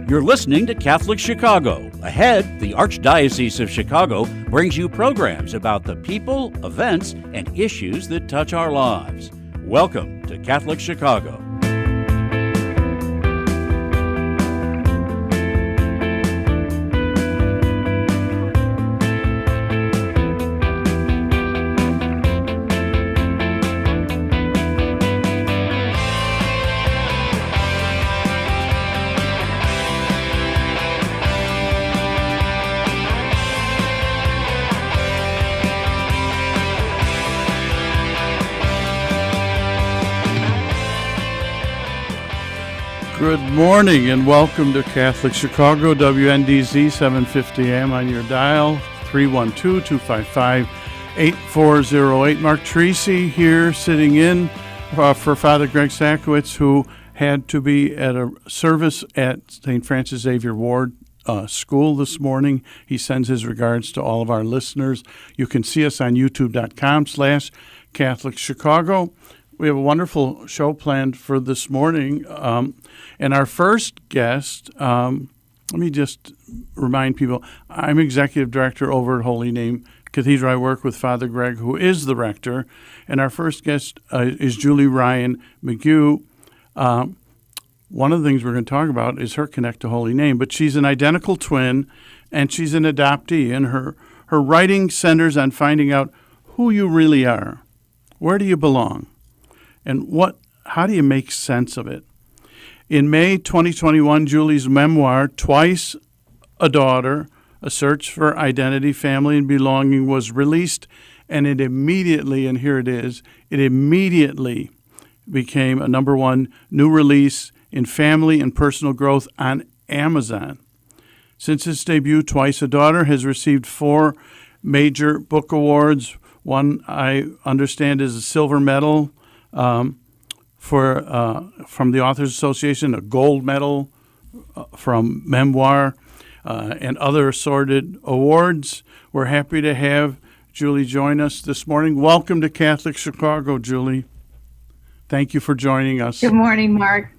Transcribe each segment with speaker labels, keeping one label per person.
Speaker 1: You're listening to Catholic Chicago. Ahead, the Archdiocese of Chicago brings you programs about the people, events, and issues that touch our lives. Welcome to Catholic Chicago.
Speaker 2: Good morning and welcome to Catholic Chicago, WNDZ 750 AM on your dial, 312-255-8408. Mark Teresi here sitting in for Father Greg Sakowicz, who had to be at a service at St. Francis Xavier Ward School this morning. He sends his regards to all of our listeners. You can see us on youtube.com/Catholic Chicago. We have a wonderful show planned for this morning. And our first guest, let me just remind people, I'm executive director over at Holy Name Cathedral. I work with Father Greg, who is the rector. And our first guest is Julie Ryan McGue. One of the things we're going to talk about is her connect to Holy Name. But she's an identical twin, and she's an adoptee. And her writing centers on finding out who you really are. Where do you belong? And how do you make sense of it? In May 2021, Julie's memoir, Twice a Daughter, A Search for Identity, Family, and Belonging, was released, and it immediately, and here it is, it immediately became a number one new release in family and personal growth on Amazon. Since its debut, Twice a Daughter has received 4 major book awards. One, I understand, is a silver medal from the Authors Association, a gold medal from Memoir, and other assorted awards. We're happy to have Julie join us this morning. Welcome to Catholic Chicago, Julie. Thank you for joining us.
Speaker 3: Good morning, Mark.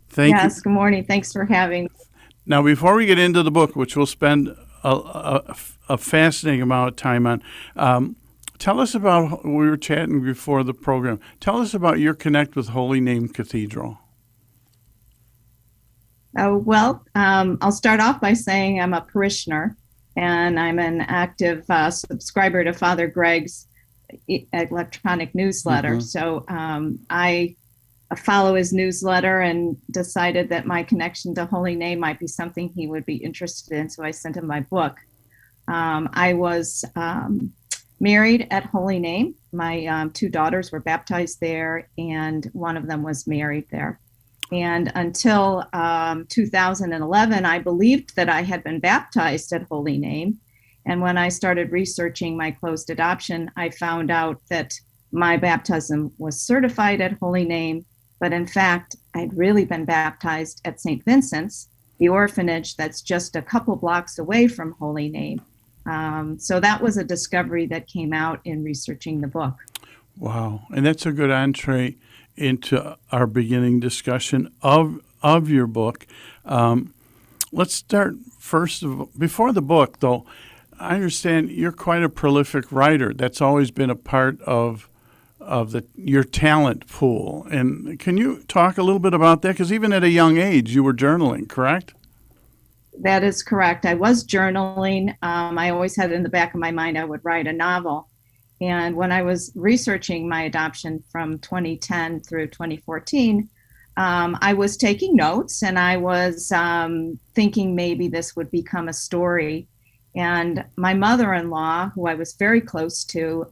Speaker 2: Thank you.
Speaker 3: Good morning. Thanks for having me.
Speaker 2: Now, before we get into the book, which we'll spend a fascinating amount of time on, tell us about, we were chatting before the program, tell us about your connect with Holy Name Cathedral.
Speaker 3: I'll start off by saying I'm a parishioner, and I'm an active subscriber to Father Greg's electronic newsletter. Mm-hmm. So I follow his newsletter and decided that my connection to Holy Name might be something he would be interested in, so I sent him my book. I was married at Holy Name. My 2 daughters were baptized there, and one of them was married there. And until 2011, I believed that I had been baptized at Holy Name. And when I started researching my closed adoption, I found out that my baptism was certified at Holy Name, but in fact, I'd really been baptized at St. Vincent's, the orphanage that's just a couple blocks away from Holy Name. So that was a discovery that came out in researching the book.
Speaker 2: Wow. And that's a good entree into our beginning discussion of your book. Let's start first before the book, though. I understand you're quite a prolific writer. That's always been a part of your talent pool. And can you talk a little bit about that? Because even at a young age, you were journaling, correct?
Speaker 3: That is correct. I was journaling. I always had it in the back of my mind I would write a novel. And when I was researching my adoption from 2010 through 2014, I was taking notes, and I was thinking maybe this would become a story. And my mother-in-law, who I was very close to,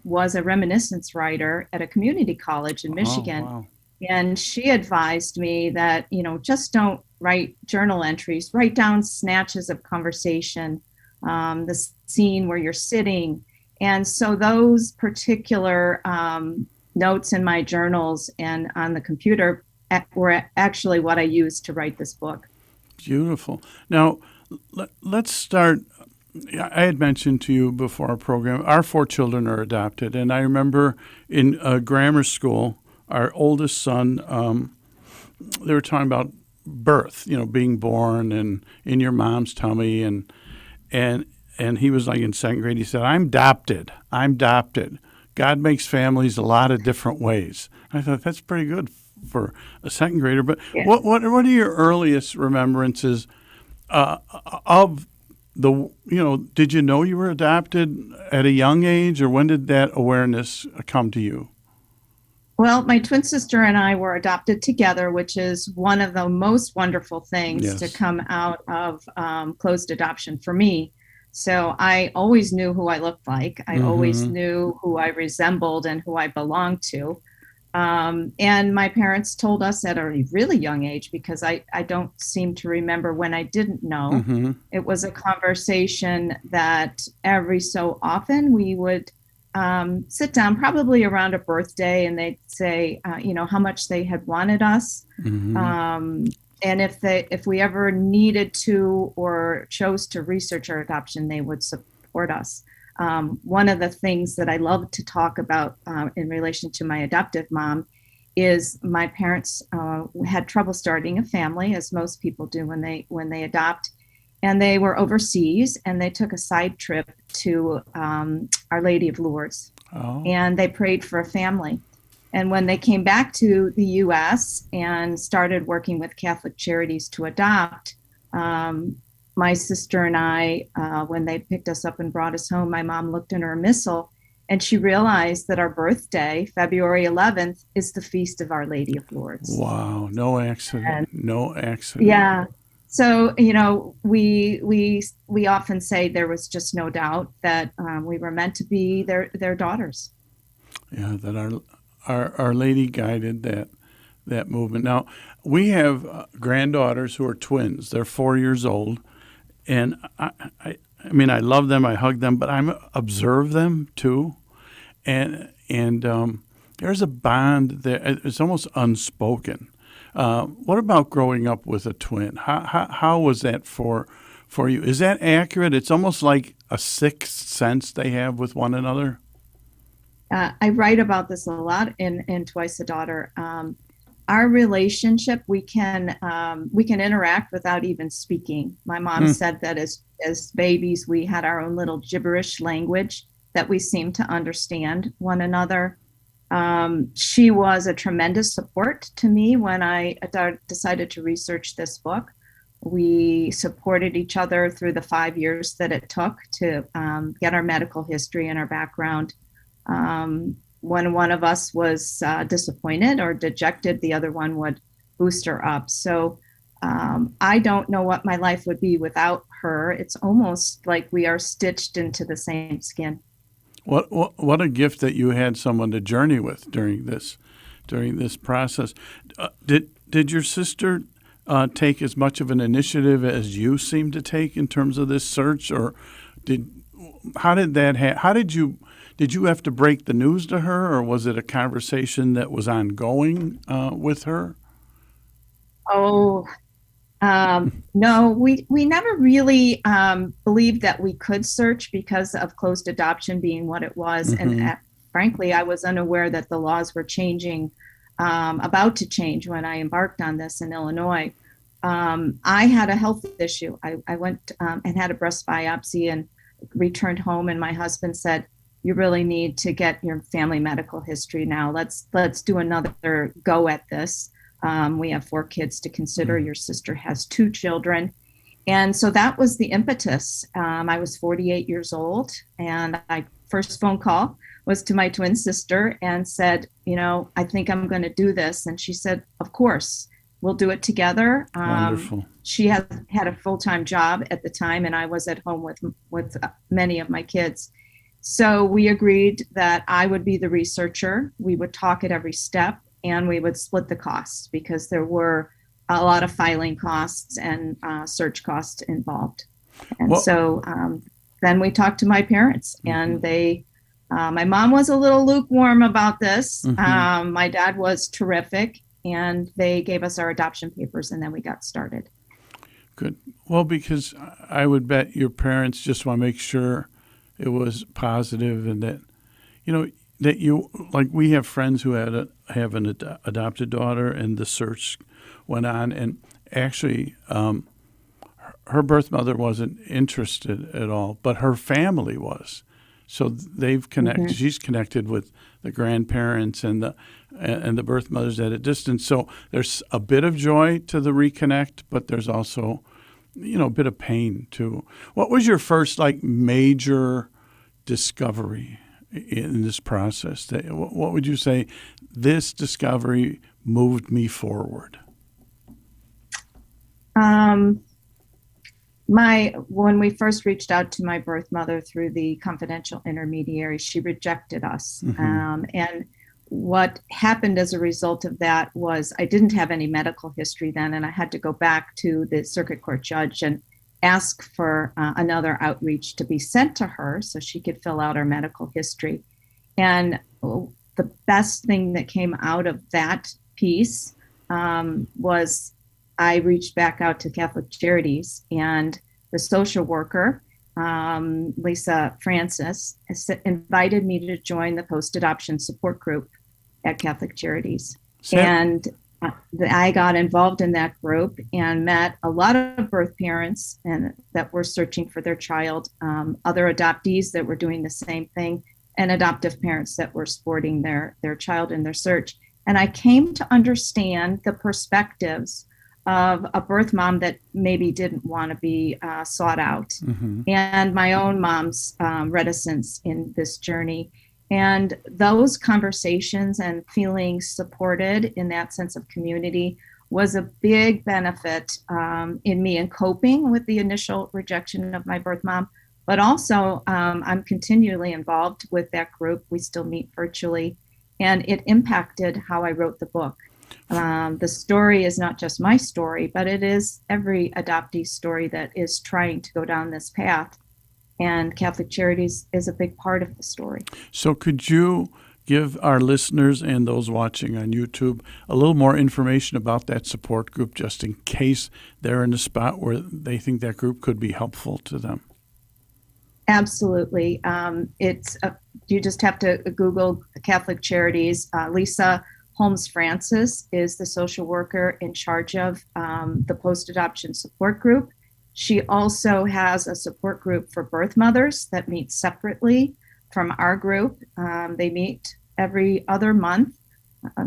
Speaker 3: was a reminiscence writer at a community college in Michigan. Oh, wow. And she advised me that, just don't write journal entries, write down snatches of conversation, the scene where you're sitting. And so those particular notes in my journals and on the computer were actually what I used to write this book.
Speaker 2: Beautiful. Now, let's start. I had mentioned to you before our program, our 4 children are adopted. And I remember in grammar school, our oldest son, they were talking about birth, being born and in your mom's tummy, and he was like in second grade. He said, I'm adopted. God makes families a lot of different ways. I thought that's pretty good for a second grader. But
Speaker 3: Yeah.
Speaker 2: what are your earliest remembrances of the, did you know you were adopted at a young age, or when did that awareness come to you?
Speaker 3: Well, my twin sister and I were adopted together, which is one of the most wonderful things
Speaker 2: Yes.
Speaker 3: to come out of closed adoption for me. So I always knew who I looked like. I always knew who I resembled and who I belonged to. And my parents told us at a really young age, because I don't seem to remember when I didn't know. It was a conversation that every so often we would sit down, probably around a birthday, and they'd say, how much they had wanted us. And if we ever needed to or chose to research our adoption, they would support us. One of the things that I love to talk about in relation to my adoptive mom is my parents had trouble starting a family, as most people do when they adopt. And they were overseas, and they took a side trip to Our Lady of Lourdes.
Speaker 2: Oh.
Speaker 3: And they prayed for a family. And when they came back to the U.S. and started working with Catholic Charities to adopt, my sister and I, when they picked us up and brought us home, my mom looked in her missal, and she realized that our birthday, February 11th, is the feast of Our Lady of Lourdes.
Speaker 2: Wow, no accident. No accident.
Speaker 3: Yeah. So, we often say there was just no doubt that we were meant to be their daughters.
Speaker 2: Yeah, that our Lady guided that movement. Now, we have granddaughters who are twins. They're 4 years old, and I love them. I hug them, but I observe them too, and there's a bond that it's almost unspoken. What about growing up with a twin? How was that for you? Is that accurate? It's almost like a sixth sense they have with one another.
Speaker 3: I write about this a lot in Twice a Daughter. Our relationship, we can interact without even speaking. My mom said that as babies, we had our own little gibberish language that we seemed to understand one another. She was a tremendous support to me when I decided to research this book. We supported each other through the 5 years that it took to get our medical history and our background. When one of us was disappointed or dejected, the other one would boost her up. So I don't know what my life would be without her. It's almost like we are stitched into the same skin.
Speaker 2: What a gift that you had someone to journey with during this process. Did your sister take as much of an initiative as you seem to take in terms of this search, or how did you have to break the news to her, or was it a conversation that was ongoing with her?
Speaker 3: No, we never really believed that we could search because of closed adoption being what it was. And frankly, I was unaware that the laws were changing, about to change when I embarked on this in Illinois. I had a health issue. I went and had a breast biopsy and returned home, and my husband said, "You really need to get your family medical history now. Let's do another go at this. We have 4 kids to consider. Your sister has 2 children." And so that was the impetus. I was 48 years old, and my first phone call was to my twin sister and said, "I think I'm going to do this." And she said, "Of course, we'll do it together."
Speaker 2: Wonderful.
Speaker 3: She had a full-time job at the time, and I was at home with many of my kids. So we agreed that I would be the researcher. We would talk at every step, and we would split the costs because there were a lot of filing costs and search costs involved. And then we talked to my parents, and my mom was a little lukewarm about this. My dad was terrific, and they gave us our adoption papers, and then we got started.
Speaker 2: Good. Well, because I would bet your parents just want to make sure it was positive, and that, that you, like, we have friends who have an adopted daughter, and the search went on, and actually, her birth mother wasn't interested at all, but her family was. So they've connected. Mm-hmm. She's connected with the grandparents and the birth mothers at a distance. So there's a bit of joy to the reconnect, but there's also, a bit of pain too. What was your first major discovery in this process? What would you say this discovery moved me forward?
Speaker 3: When we first reached out to my birth mother through the confidential intermediary, she rejected us. Mm-hmm. And what happened as a result of that was I didn't have any medical history then, and I had to go back to the circuit court judge and ask for another outreach to be sent to her so she could fill out our medical history. And the best thing that came out of that piece was I reached back out to Catholic Charities, and the social worker, Lisa Francis, invited me to join the post-adoption support group at Catholic Charities. And I got involved in that group and met a lot of birth parents that were searching for their child, other adoptees that were doing the same thing, and adoptive parents that were supporting their child in their search. And I came to understand the perspectives of a birth mom that maybe didn't want to be sought out, mm-hmm. and my own mom's reticence in this journey. And those conversations and feeling supported in that sense of community was a big benefit in me in coping with the initial rejection of my birth mom. But also, I'm continually involved with that group. We still meet virtually, and it impacted how I wrote the book. The story is not just my story, but it is every adoptee story that is trying to go down this path. And Catholic Charities is a big part of the story. So
Speaker 2: could you give our listeners and those watching on YouTube a little more information about that support group, just in case they're in a spot where they think that group could be helpful to them?
Speaker 3: Absolutely. You just have to Google Catholic Charities. Lisa Holmes Francis is the social worker in charge of the post-adoption support group. She also has a support group for birth mothers that meets separately from our group. They meet every other month.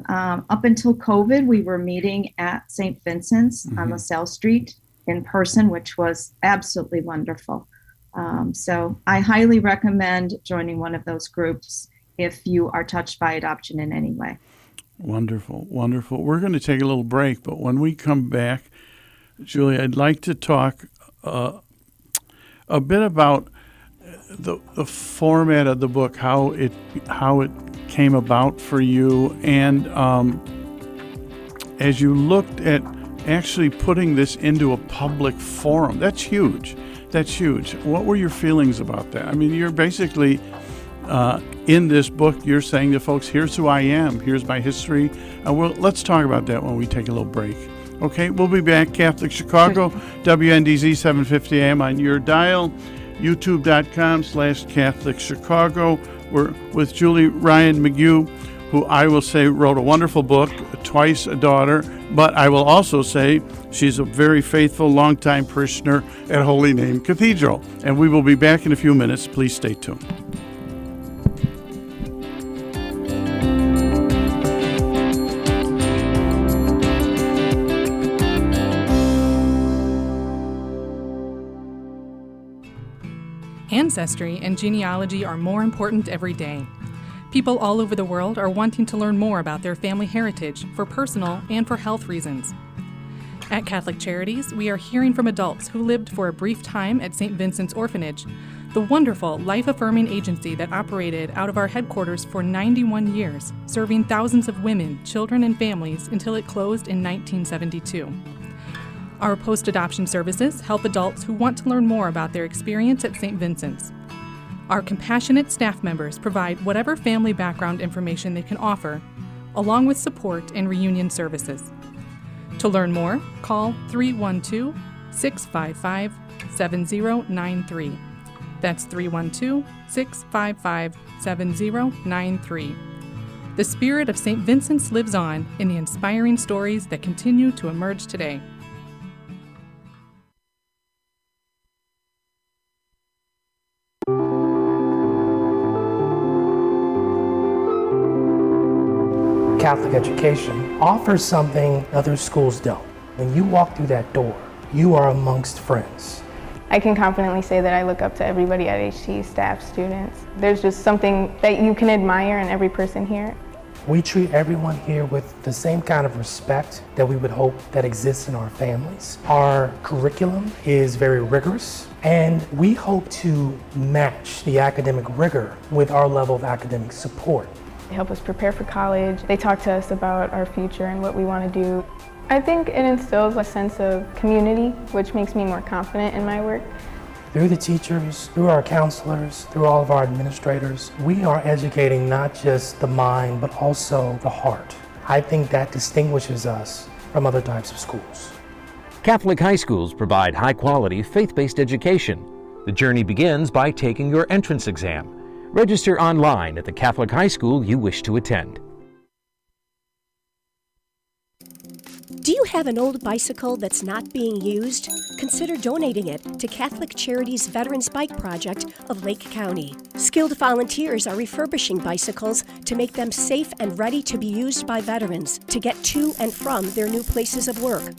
Speaker 3: Up until COVID, we were meeting at St. Vincent's mm-hmm. on LaSalle Street in person, which was absolutely wonderful. So I highly recommend joining one of those groups if you are touched by adoption in any way.
Speaker 2: Wonderful, wonderful. We're going to take a little break, but when we come back, Julie, I'd like to talk a bit about the format of the book, how it came about for you, and as you looked at actually putting this into a public forum. That's huge. That's huge. What were your feelings about that? I mean, you're basically in this book, you're saying to folks, here's who I am, here's my history. Let's talk about that when we take a little break. Okay, we'll be back. Catholic Chicago, WNDZ 750 AM on your dial, youtube.com/Catholic Chicago. We're with Julie Ryan McGue, who I will say wrote a wonderful book, Twice a Daughter, but I will also say she's a very faithful, longtime parishioner at Holy Name Cathedral. And we will be back in a few minutes. Please stay tuned.
Speaker 4: Ancestry and genealogy are more important every day. People all over the world are wanting to learn more about their family heritage for personal and for health reasons. At Catholic Charities, we are hearing from adults who lived for a brief time at St. Vincent's Orphanage, the wonderful life-affirming agency that operated out of our headquarters for 91 years, serving thousands of women, children, and families until it closed in 1972. Our post-adoption services help adults who want to learn more about their experience at St. Vincent's. Our compassionate staff members provide whatever family background information they can offer, along with support and reunion services. To learn more, call 312-655-7093. That's 312-655-7093. The spirit of St. Vincent's lives on in the inspiring stories that continue to emerge today.
Speaker 5: Catholic education offers something other schools don't. When you walk through that door, you are amongst friends.
Speaker 6: I can confidently say that I look up to everybody at HT, staff, students. There's just something that you can admire in every person here.
Speaker 5: We treat everyone here with the same kind of respect that we would hope that exists in our families. Our curriculum is very rigorous, and we hope to match the academic rigor with our level of academic support.
Speaker 6: They help us prepare for college. They talk to us about our future and what we want to do. I think it instills a sense of community, which makes me more confident in my work.
Speaker 5: Through the teachers, through our counselors, through all of our administrators, we are educating not just the mind, but also the heart. I think that distinguishes us from other types of schools.
Speaker 7: Catholic high schools provide high-quality, faith-based education. The journey begins by taking your entrance exam. Register online at the Catholic high school you wish to attend.
Speaker 8: Do you have an old bicycle that's not being used? Consider donating it to Catholic Charities Veterans Bike Project of Lake County. Skilled volunteers are refurbishing bicycles to make them safe and ready to be used by veterans to get to and from their new places of work.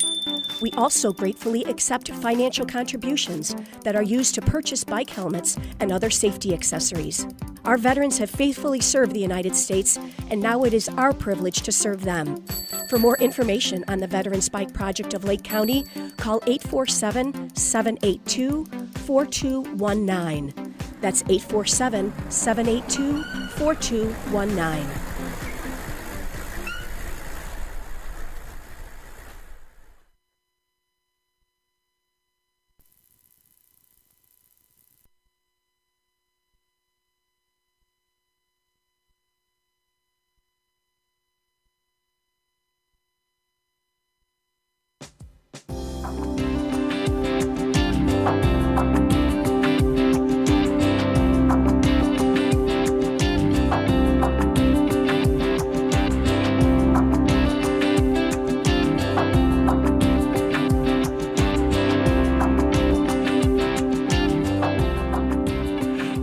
Speaker 8: We also gratefully accept financial contributions that are used to purchase bike helmets and other safety accessories. Our veterans have faithfully served the United States, and now it is our privilege to serve them. For more information on the Veterans Bike Project of Lake County, call 847-782-4219. That's 847-782-4219.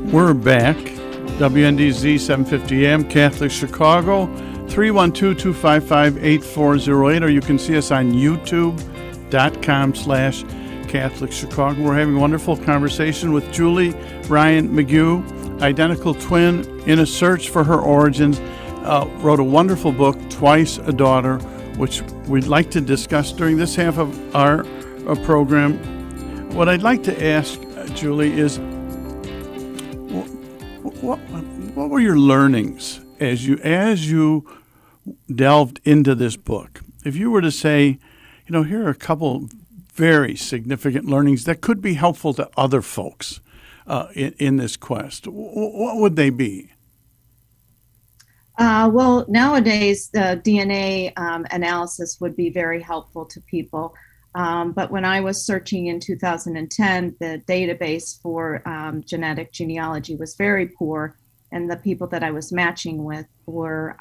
Speaker 2: We're back. WNDZ 750 AM, Catholic Chicago, 312-255-8408, or you can see us on youtube.com/Catholic Chicago. We're having a wonderful conversation with Julie Ryan McGue, identical twin in a search for her origins, wrote a wonderful book, Twice a Daughter, which we'd like to discuss during this half of our program. What I'd like to ask, Julie, is what were your learnings as you delved into this book? If you were to say, here are a couple very significant learnings that could be helpful to other folks in this quest, what would they be?
Speaker 3: Well, nowadays, the DNA analysis would be very helpful to people. But when I was searching in 2010, the database for genetic genealogy was very poor, and the people that I was matching with were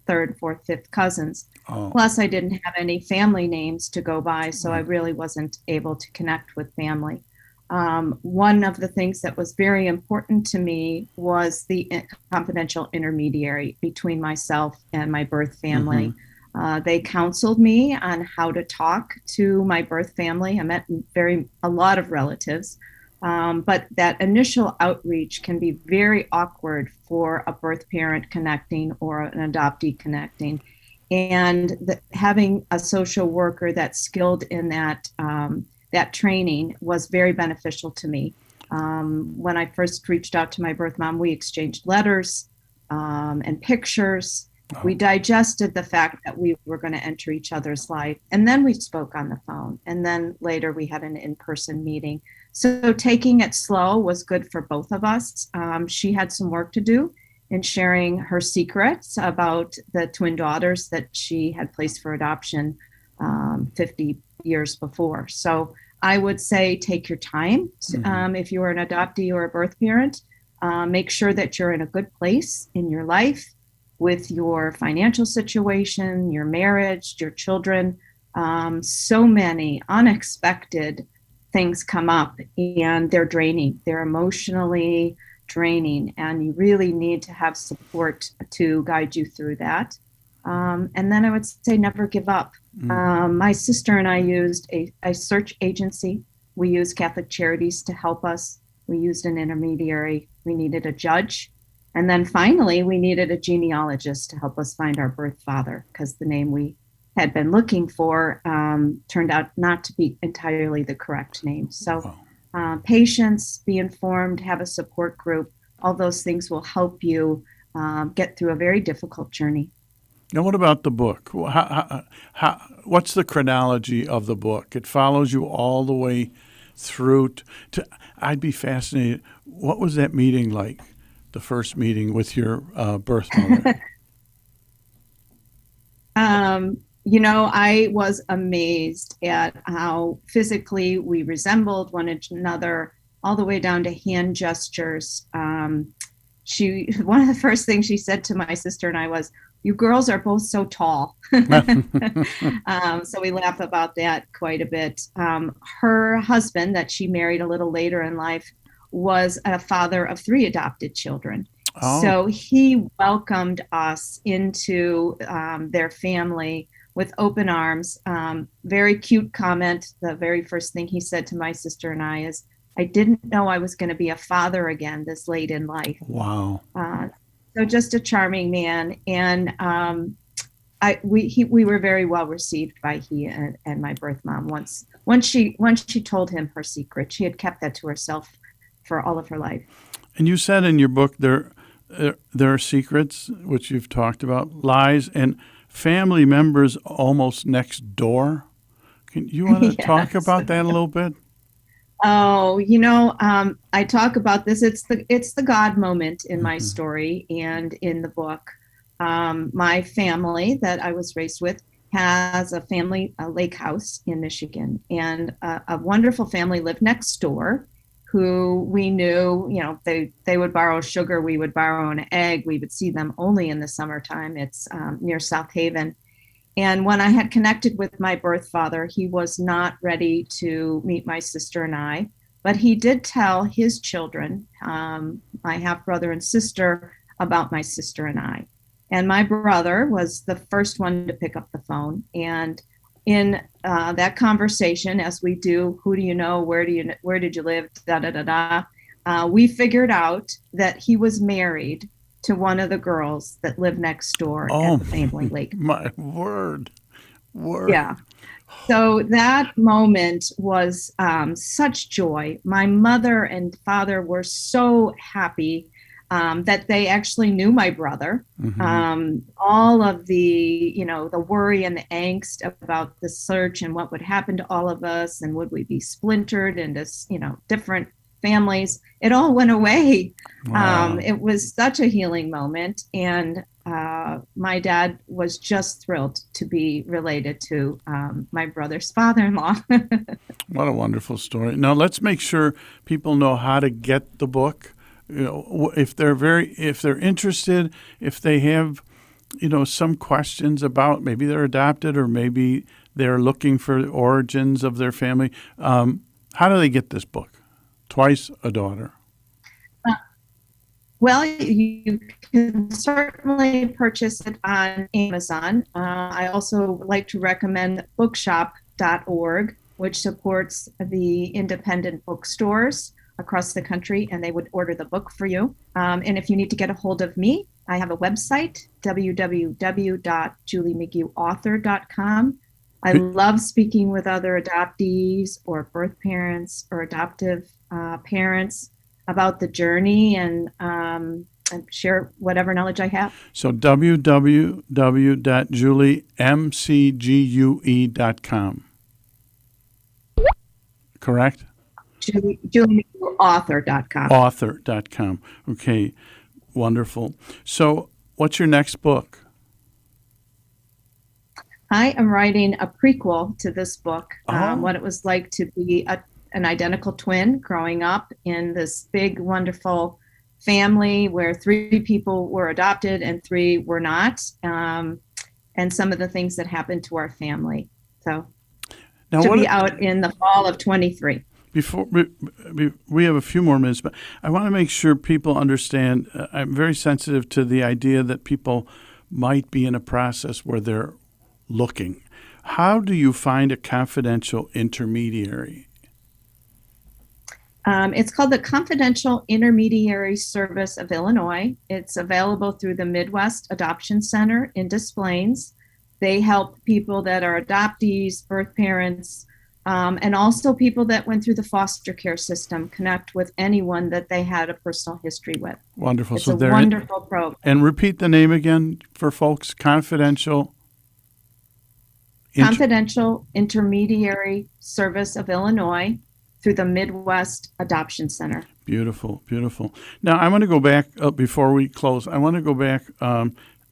Speaker 3: third, fourth, fifth cousins. Oh. Plus, I didn't have any family names to go by, so I really wasn't able to connect with family. One of the things that was very important to me was the confidential intermediary between myself and my birth family. Mm-hmm. They counseled me on how to talk to my birth family. I met a lot of relatives, but that initial outreach can be very awkward for a birth parent connecting or an adoptee connecting. And having a social worker that's skilled in that training was very beneficial to me. When I first reached out to my birth mom, we exchanged letters and pictures. Oh. We digested the fact that we were going to enter each other's life. And then we spoke on the phone. And then later we had an in-person meeting. So taking it slow was good for both of us. She had some work to do in sharing her secrets about the twin daughters that she had placed for adoption 50 years before. So I would say take your time. If you are an adoptee or a birth parent, make sure that you're in a good place in your life with your financial situation, your marriage, your children. So many unexpected things come up and they're draining. They're emotionally draining, and you really need to have support to guide you through that. And then I would say never give up. My sister and I used a search agency. We used Catholic Charities to help us. We used an intermediary. We needed a judge. And then finally, we needed a genealogist to help us find our birth father, because the name we had been looking for turned out not to be entirely the correct name. So patience, be informed, have a support group. All those things will help you get through a very difficult journey.
Speaker 2: Now, what about the book? What's the chronology of the book? It follows you all the way through I'd be fascinated. What was that meeting like, the first meeting with your birth mother?
Speaker 3: I was amazed at how physically we resembled one another, all the way down to hand gestures. One of the first things she said to my sister and I was, "You girls are both so tall." So we laugh about that quite a bit. Her husband, that she married a little later in life, was a father of 3 adopted children.
Speaker 2: Oh.
Speaker 3: So he welcomed us into their family with open arms. Very cute comment. The very first thing he said to my sister and I is, "I didn't know I was going to be a father again this late in life."
Speaker 2: Wow.
Speaker 3: So just a charming man. And we were very well received by he and my birth mom. Once she told him her secret, she had kept that to herself for all of her life.
Speaker 2: And you said in your book there are secrets, which you've talked about, lies, and family members almost next door. Can you want to talk about that a little bit?
Speaker 3: Oh, I talk about this. It's the God moment in my story and in the book. My family that I was raised with has a lake house in Michigan, and a wonderful family lived next door who we knew, they would borrow sugar, we would borrow an egg. We would see them only in the summertime. It's near South Haven. And when I had connected with my birth father, he was not ready to meet my sister and I, but he did tell his children, my half brother and sister, about my sister and I. And my brother was the first one to pick up the phone. And in that conversation, as we do, who do you know, where did you live, we figured out that he was married to one of the girls that lived next door at the family lake.
Speaker 2: My word.
Speaker 3: Yeah. So that moment was such joy. My mother and father were so happy that they actually knew my brother. All of the, the worry and the angst about the search and what would happen to all of us, and would we be splintered into, different families, it all went away.
Speaker 2: Wow.
Speaker 3: It was such a healing moment. And my dad was just thrilled to be related to my brother's father-in-law.
Speaker 2: What a wonderful story. Now let's make sure people know how to get the book. If they're interested, if they have, some questions about maybe they're adopted or maybe they're looking for the origins of their family, how do they get this book? Twice a Daughter.
Speaker 3: Well, you can certainly purchase it on Amazon. I also like to recommend bookshop.org, which supports the independent bookstores across the country, and they would order the book for you. And if you need to get a hold of me, I have a website, www.juliemcgueauthor.com. I love speaking with other adoptees or birth parents or adoptive parents about the journey and share whatever knowledge I have.
Speaker 2: So www.juliemcgue.com. Correct?
Speaker 3: JulieMcGueAuthor.com.
Speaker 2: Author.com. Okay, wonderful. So what's your next book?
Speaker 3: I am writing a prequel to this book, what it was like to be an identical twin growing up in this big, wonderful family where 3 people were adopted and 3 were not, and some of the things that happened to our family. So
Speaker 2: now,
Speaker 3: to be out in the fall of 23.
Speaker 2: Before we have a few more minutes, but I want to make sure people understand. I'm very sensitive to the idea that people might be in a process where they're looking. How do you find a confidential intermediary?
Speaker 3: It's called the Confidential Intermediary Service of Illinois. It's available through the Midwest Adoption Center in Des Plaines. They help people that are adoptees, birth parents, and also people that went through the foster care system connect with anyone that they had a personal history with.
Speaker 2: Wonderful.
Speaker 3: It's a wonderful program.
Speaker 2: And repeat the name again for folks. Confidential
Speaker 3: Intermediary Service of Illinois through the Midwest Adoption Center.
Speaker 2: Beautiful, beautiful. Now, I want to go back before we close. I want to go back.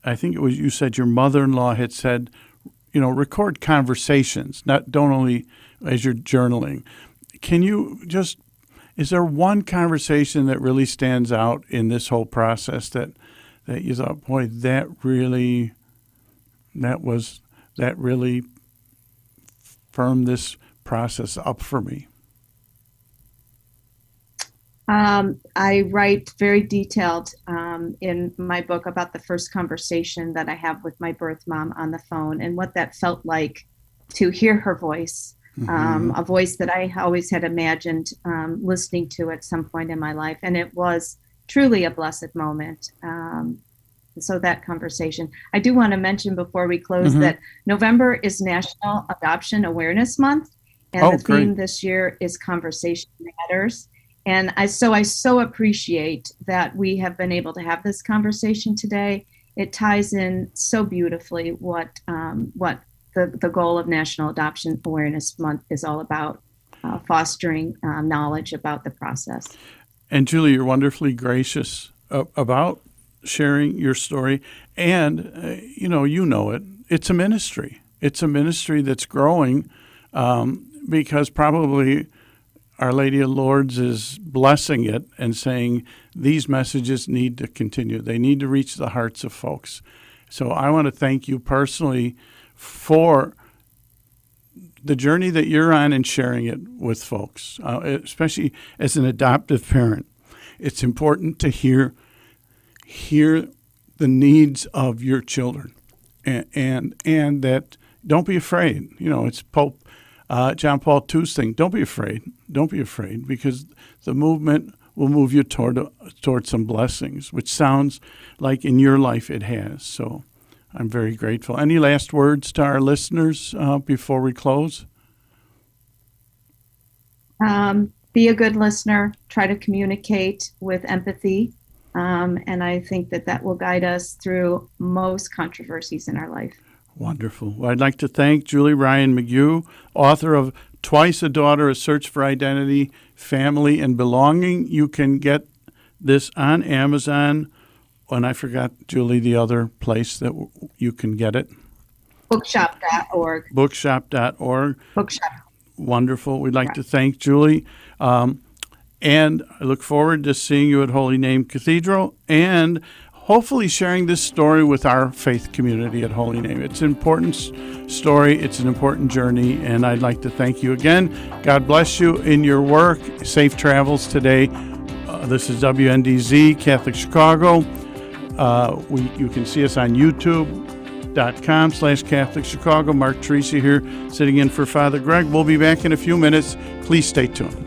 Speaker 2: I think it was you said your mother-in-law had said, record conversations, don't only as you're journaling. Can you is there one conversation that really stands out in this whole process that you thought, boy, that really firmed this process up for me?
Speaker 3: I write very detailed in my book about the first conversation that I have with my birth mom on the phone and what that felt like to hear her voice, a voice that I always had imagined listening to at some point in my life. And it was truly a blessed moment. So that conversation. I do want to mention before we close that November is National Adoption Awareness Month. And the theme this year is Conversation Matters. And I so appreciate that we have been able to have this conversation today. It ties in so beautifully what the goal of National Adoption Awareness Month is all about, fostering knowledge about the process.
Speaker 2: And Julie, you're wonderfully gracious about sharing your story. And, you know it. It's a ministry. It's a ministry that's growing because probably Our Lady of Lourdes is blessing it and saying these messages need to continue. They need to reach the hearts of folks. So I want to thank you personally for the journey that you're on and sharing it with folks, especially as an adoptive parent. It's important to hear the needs of your children and that don't be afraid. It's Pope John Paul II's thing. Don't be afraid. Don't be afraid, because the movement will move you toward some blessings, which sounds like in your life it has. So I'm very grateful. Any last words to our listeners before we close?
Speaker 3: Be a good listener. Try to communicate with empathy. And I think that will guide us through most controversies in our life.
Speaker 2: Wonderful. Well, I'd like to thank Julie Ryan McGue, author of Twice a Daughter, A Search for Identity, Family, and Belonging. You can get this on Amazon. And I forgot, Julie, the other place that you can get it.
Speaker 3: Bookshop.org.
Speaker 2: Bookshop.org.
Speaker 3: Bookshop.
Speaker 2: Wonderful. We'd like to thank Julie. And I look forward to seeing you at Holy Name Cathedral and hopefully sharing this story with our faith community at Holy Name. It's an important story. It's an important journey. And I'd like to thank you again. God bless you in your work. Safe travels today. This is WNDZ, Catholic Chicago. You can see us on YouTube.com/Catholic Chicago. Mark Teresi here, sitting in for Father Greg. We'll be back in a few minutes. Please stay tuned.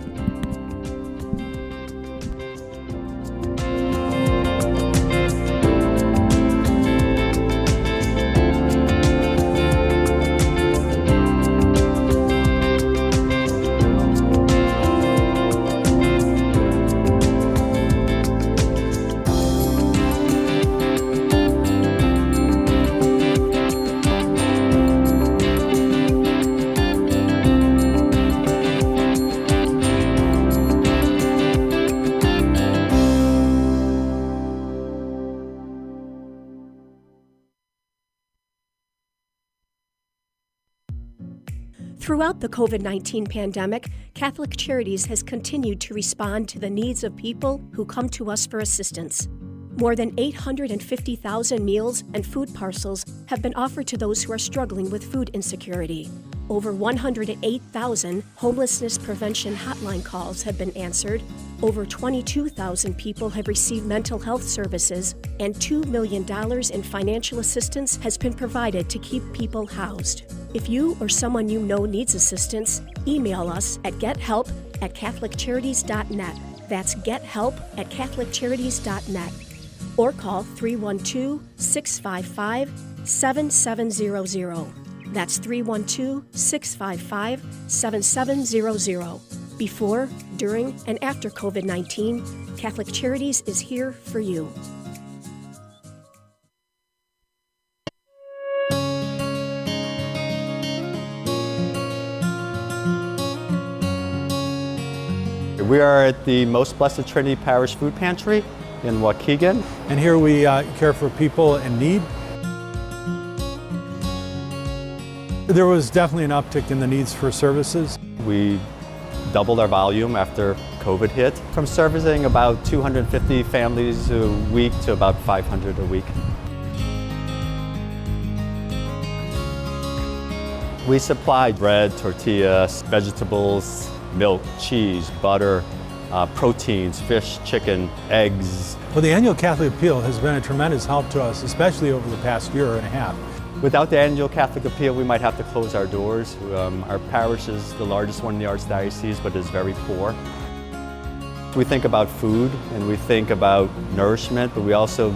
Speaker 8: Throughout the COVID-19 pandemic, Catholic Charities has continued to respond to the needs of people who come to us for assistance. More than 850,000 meals and food parcels have been offered to those who are struggling with food insecurity. Over 108,000 homelessness prevention hotline calls have been answered. Over 22,000 people have received mental health services, and $2 million in financial assistance has been provided to keep people housed. If you or someone you know needs assistance, email us at gethelp@catholiccharities.net. That's gethelp@catholiccharities.net. Or call 312-655-7700. That's 312-655-7700. Before, during, and after COVID-19, Catholic Charities is here for you.
Speaker 9: We are at the Most Blessed Trinity Parish Food Pantry in Waukegan.
Speaker 10: And here we care for people in need. There was definitely an uptick in the needs for services.
Speaker 9: We doubled our volume after COVID hit, from servicing about 250 families a week to about 500 a week. We supply bread, tortillas, vegetables, milk, cheese, butter, proteins, fish, chicken, eggs.
Speaker 10: Well, the annual Catholic Appeal has been a tremendous help to us, especially over the past year and a half.
Speaker 9: Without the annual Catholic Appeal, we might have to close our doors. Our parish is the largest one in the Archdiocese, but is very poor. We think about food and we think about nourishment, but we also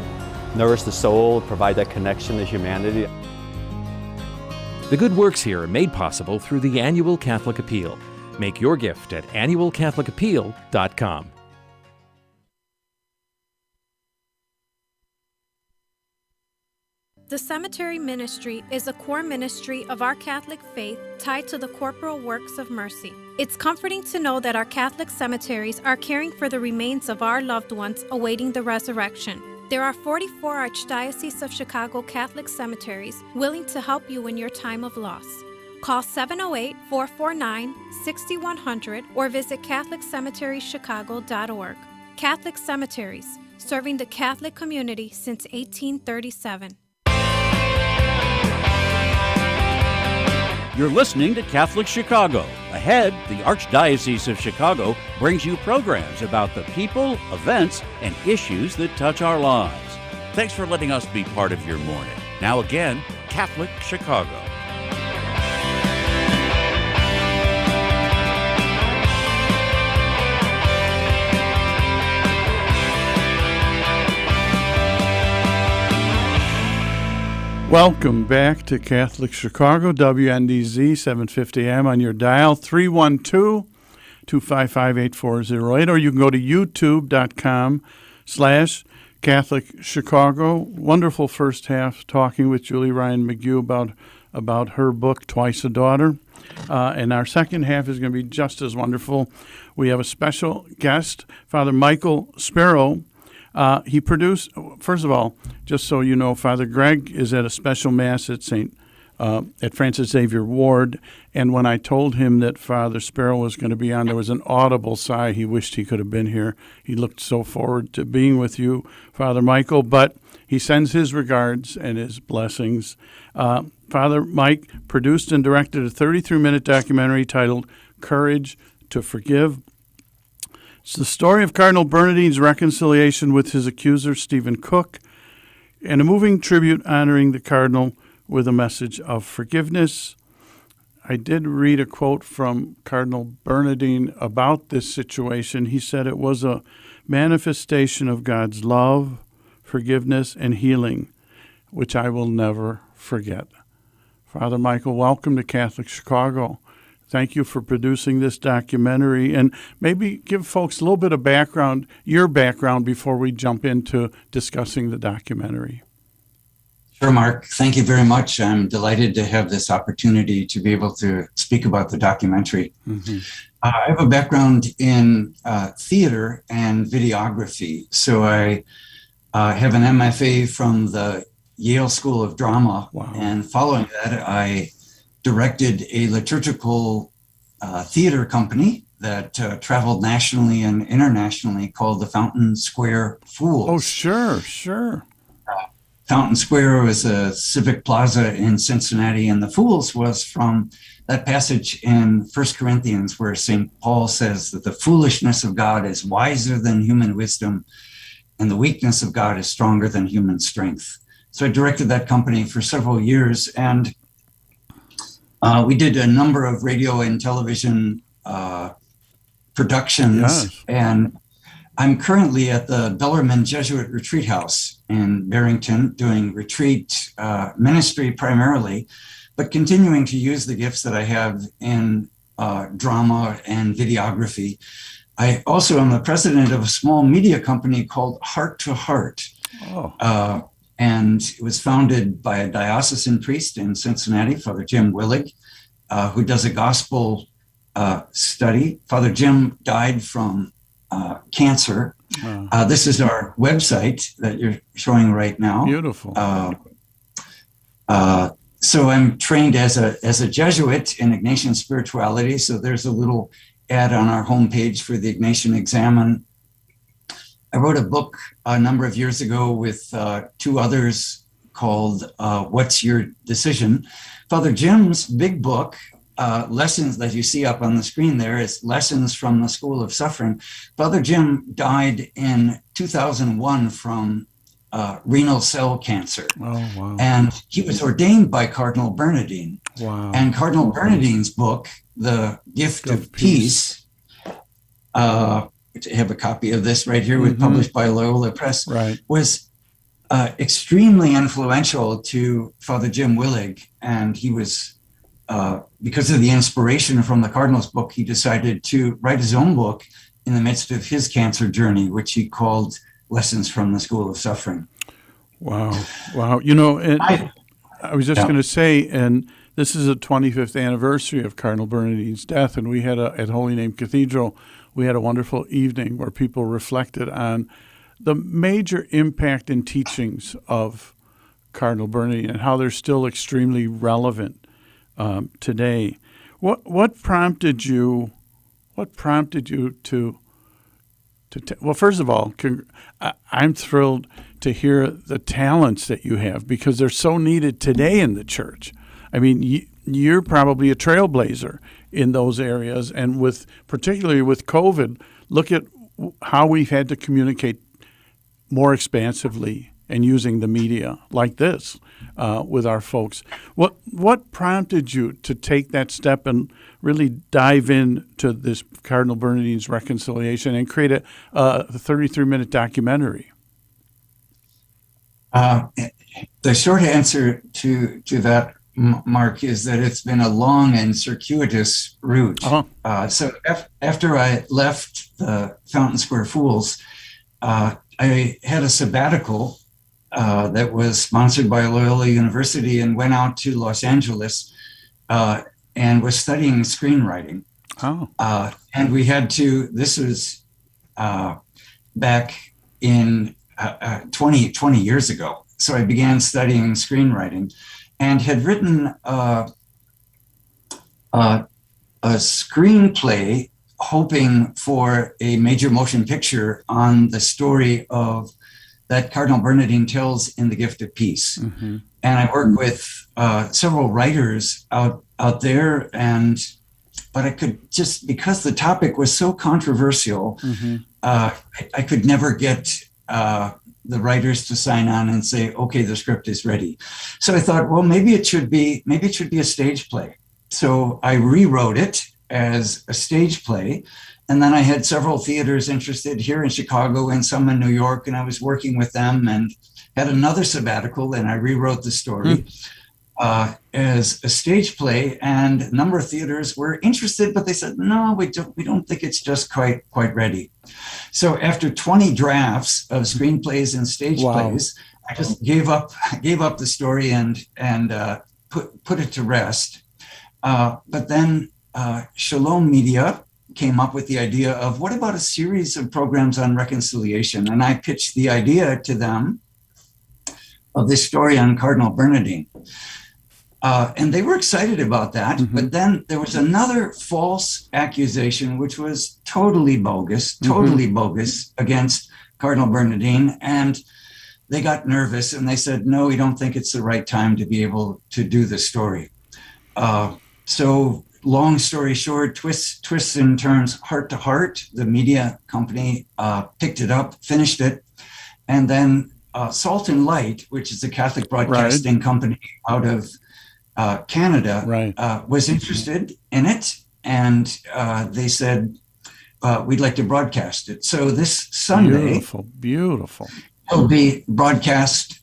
Speaker 9: nourish the soul, provide that connection to humanity.
Speaker 7: The good works here are made possible through the annual Catholic Appeal. Make your gift at annualcatholicappeal.com.
Speaker 11: The cemetery ministry is a core ministry of our Catholic faith tied to the corporal works of mercy. It's comforting to know that our Catholic cemeteries are caring for the remains of our loved ones awaiting the resurrection. There are 44 Archdiocese of Chicago Catholic cemeteries willing to help you in your time of loss. Call 708-449-6100 or visit CatholicCemeteriesChicago.org. Catholic Cemeteries, serving the Catholic community since 1837.
Speaker 1: You're listening to Catholic Chicago. Ahead, the Archdiocese of Chicago brings you programs about the people, events, and issues that touch our lives. Thanks for letting us be part of your morning. Now again, Catholic Chicago.
Speaker 2: Welcome back to Catholic Chicago, WNDZ 750 AM on your dial, 312-255-8408, or you can go to youtube.com/Catholic Chicago. Wonderful first half talking with Julie Ryan McGue about her book, Twice a Daughter. And our second half is going to be just as wonderful. We have a special guest, Father Michael Sparough. He produced, first of all, just so you know, Father Greg is at a special mass at at Francis Xavier Ward, and when I told him that Father Sparough was going to be on, there was an audible sigh. He wished he could have been here. He looked so forward to being with you, Father Michael, but he sends his regards and his blessings. Father Mike produced and directed a 33-minute documentary titled Courage to Forgive. It's the story of Cardinal Bernardin's reconciliation with his accuser, Stephen Cook, and a moving tribute honoring the Cardinal with a message of forgiveness. I did read a quote from Cardinal Bernardin about this situation. He said it was a manifestation of God's love, forgiveness, and healing, which I will never forget. Father Michael, welcome to Catholic Chicago. Thank you for producing this documentary, and maybe give folks a little bit of background, your background, before we jump into discussing the documentary.
Speaker 12: Sure, Mark. Thank you very much. I'm delighted to have this opportunity to be able to speak about the documentary. Mm-hmm. I have a background in theater and videography. So I have an MFA from the Yale School of Drama. Wow. And following that, I directed a liturgical theater company that traveled nationally and internationally called the Fountain Square Fools.
Speaker 2: Oh, sure.
Speaker 12: Fountain Square was a civic plaza in Cincinnati, and the Fools was from that passage in 1 Corinthians where St. Paul says that the foolishness of God is wiser than human wisdom, and the weakness of God is stronger than human strength. So I directed that company for several years, and we did a number of radio and television productions.
Speaker 2: Yes.
Speaker 12: And I'm currently at the Bellarmine Jesuit Retreat House in Barrington doing retreat ministry primarily, but continuing to use the gifts that I have in drama and videography. I also am the president of a small media company called Heart to Heart. And it was founded by a diocesan priest in Cincinnati, Father Jim Willig, who does a gospel study. Father Jim died from cancer. This is our website that you're showing right now.
Speaker 2: Beautiful.
Speaker 12: So I'm trained as a Jesuit in Ignatian spirituality. So there's a little ad on our homepage for the Ignatian Examen. I wrote a book a number of years ago with two others called What's Your Decision? Father Jim's big book, lessons that you see up on the screen there, is Lessons from the School of Suffering. Father Jim died in 2001 from renal cell cancer.
Speaker 2: Oh, wow.
Speaker 12: And he was ordained by Cardinal Bernardin.
Speaker 2: Wow.
Speaker 12: And Cardinal Bernardin's book, The Gift of Peace, I have a copy of this right here, published by Loyola Press, was extremely influential to Father Jim Willig. And he was, because of the inspiration from the Cardinal's book, he decided to write his own book in the midst of his cancer journey, which he called Lessons from the School of Suffering.
Speaker 2: Wow. Wow. You know, and I was just going to say, and this is the 25th anniversary of Cardinal Bernardin's death, and we had at Holy Name Cathedral, we had a wonderful evening where people reflected on the major impact and teachings of Cardinal Bernardin and how they're still extremely relevant today. What prompted you? What prompted you to well, first of all, I'm thrilled to hear the talents that you have because they're so needed today in the church. I mean, you're probably a trailblazer in those areas, and particularly with COVID, look at how we've had to communicate more expansively and using the media like this with our folks. What prompted you to take that step and really dive into this Cardinal Bernardin's reconciliation and create a 33-minute documentary?
Speaker 12: The short answer to that, Mark, is that it's been a long and circuitous route. So after I left the Fountain Square Fools, I had a sabbatical that was sponsored by Loyola University and went out to Los Angeles and was studying screenwriting. And we had to, this was back in 20 years ago. So I began studying screenwriting and had written a screenplay hoping for a major motion picture on the story of that Cardinal Bernardin tells in The Gift of Peace. And I worked with several writers out there, but I could just, because the topic was so controversial, I could never get the writers to sign on and say, okay, the script is ready. So I thought, well, maybe it should be a stage play. So I rewrote it as a stage play. And then I had several theaters interested here in Chicago and some in New York, and I was working with them and had another sabbatical, and I rewrote the story as a stage play. And a number of theaters were interested, but they said, no, we don't think it's just quite ready. So after 20 drafts of screenplays and stage plays, I just gave up the story and put it to rest. But then Shalom Media came up with the idea of, what about a series of programs on reconciliation? And I pitched the idea to them of this story on Cardinal Bernardin. And they were excited about that. But then there was another false accusation, which was totally bogus against Cardinal Bernardin. And they got nervous and they said, no, we don't think it's the right time to be able to do the story. So long story short, twists and turns, Heart to Heart, the media company, picked it up, finished it. And then Salt and Light, which is a Catholic broadcasting company out of Canada, was interested in it. And they said, we'd like to broadcast it. So this Sunday,
Speaker 2: beautiful.
Speaker 12: It'll be broadcast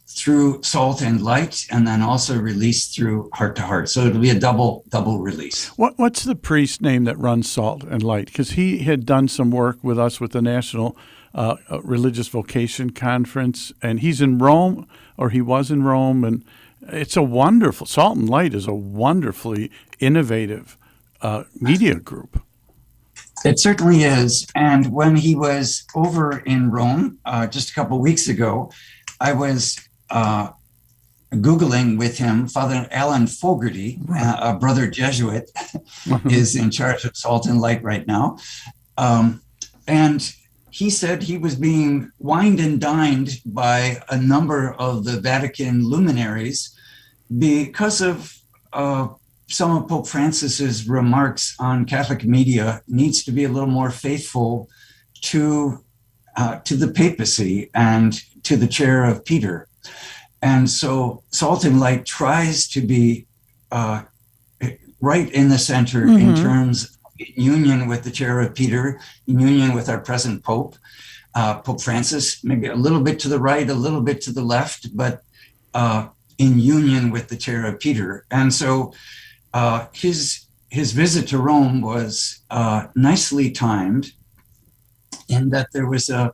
Speaker 12: through Salt and Light, and then also released through Heart to Heart. So it'll be a double release.
Speaker 2: What's the priest name that runs Salt and Light? Because he had done some work with us with the National Religious Vocation Conference, and he's in Rome, or he was in Rome, and it's a wonderful, Salt and Light is a wonderfully innovative media group.
Speaker 12: It certainly is. And when he was over in Rome just a couple of weeks ago, I was Googling with him. Father Alan Fogarty, a brother Jesuit, is in charge of Salt and Light right now. And he said he was being wined and dined by a number of the Vatican luminaries because of some of Pope Francis's remarks on Catholic media needs to be a little more faithful to the papacy and to the chair of Peter. And so Salt and Light tries to be right in the center in terms of union with the chair of Peter, in union with our present Pope, Pope Francis, maybe a little bit to the right, a little bit to the left, but in union with the chair of Peter. And so his visit to Rome was nicely timed in that there was a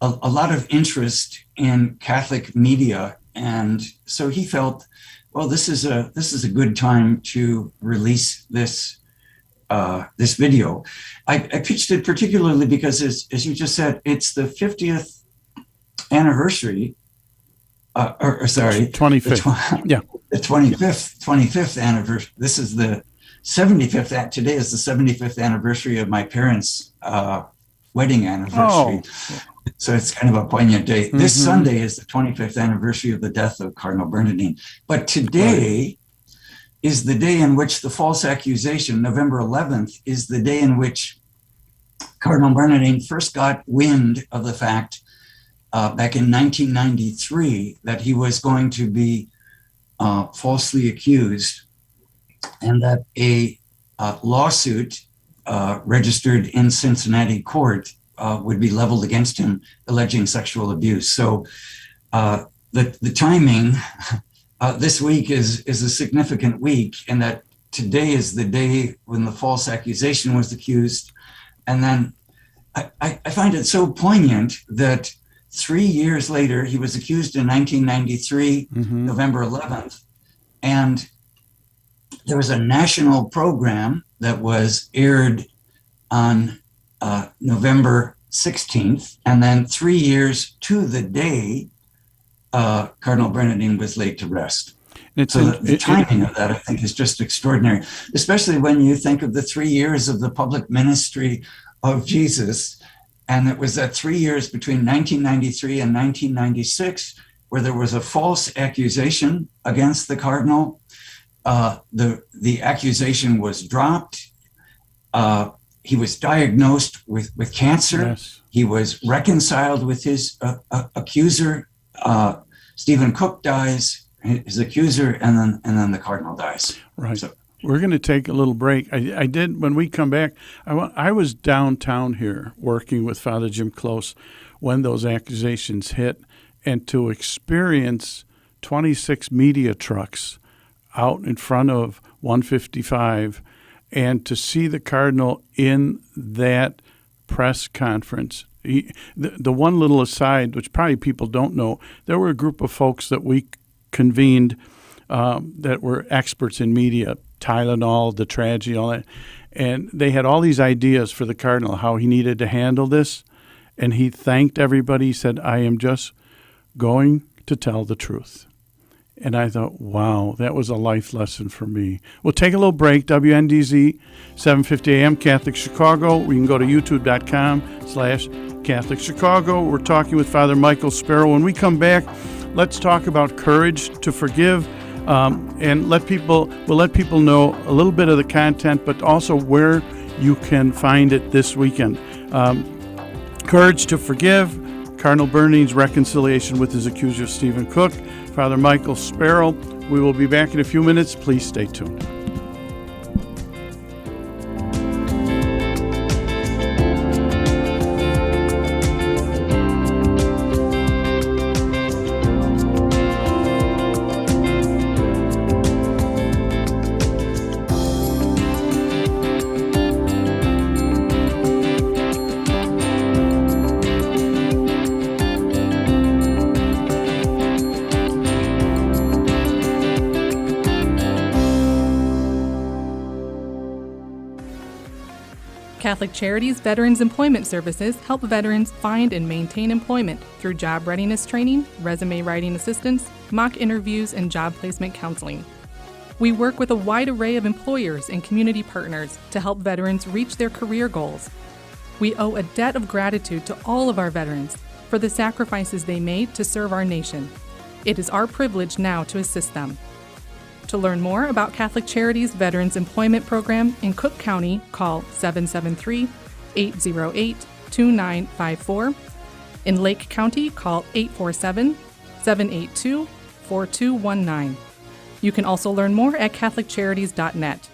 Speaker 12: lot of interest in Catholic media, and so he felt, well, this is a good time to release this video. I pitched it particularly because, as you just said, it's the 50th anniversary.
Speaker 2: 25th.
Speaker 12: The 25th anniversary. This is the 75th. Today is the 75th anniversary of my parents' wedding anniversary. Oh. So it's kind of a poignant day. This Sunday is the 25th anniversary of the death of Cardinal Bernardin. But today is the day in which the false accusation, November 11th, is the day in which Cardinal Bernardin first got wind of the fact back in 1993 that he was going to be falsely accused, and that a lawsuit registered in Cincinnati court would be leveled against him, alleging sexual abuse. So the timing this week is a significant week, in that today is the day when the false accusation was accused. And then I find it so poignant that 3 years later, he was accused in 1993, November 11th, and there was a national program that was aired on November 16th, and then 3 years to the day, Cardinal Bernardin was laid to rest. So the timing of that, I think, is just extraordinary, especially when you think of the 3 years of the public ministry of Jesus. And it was that 3 years between 1993 and 1996 where there was a false accusation against the cardinal. The accusation was dropped. He was diagnosed with cancer. Yes. He was reconciled with his accuser. Stephen Cook dies, his accuser, and then the cardinal dies.
Speaker 2: Right. So, we're going to take a little break. I did, when we come back, I was downtown here working with Father Jim Close when those accusations hit, and to experience 26 media trucks out in front of 155 and to see the cardinal in that press conference. The one little aside, which probably people don't know, there were a group of folks that we convened that were experts in media, Tylenol, the tragedy, all that. And they had all these ideas for the cardinal, how he needed to handle this. And he thanked everybody. He said, I am just going to tell the truth. And I thought, wow, that was a life lesson for me. We'll take a little break. WNDZ, 750 AM, Catholic Chicago. We can go to youtube.com/Catholic Catholic Chicago. We're talking with Father Michael Sparough. When we come back, let's talk about courage to forgive, and we'll let people know a little bit of the content, but also where you can find it this weekend. Courage to Forgive, Cardinal Bernardin's reconciliation with his accuser Stephen Cook, Father Michael Sparough. We will be back in a few minutes. Please stay tuned.
Speaker 4: Catholic Charities Veterans Employment Services help veterans find and maintain employment through job readiness training, resume writing assistance, mock interviews, and job placement counseling. We work with a wide array of employers and community partners to help veterans reach their career goals. We owe a debt of gratitude to all of our veterans for the sacrifices they made to serve our nation. It is our privilege now to assist them. To learn more about Catholic Charities Veterans Employment Program in Cook County, call 773-808-2954. In Lake County, call 847-782-4219. You can also learn more at CatholicCharities.net.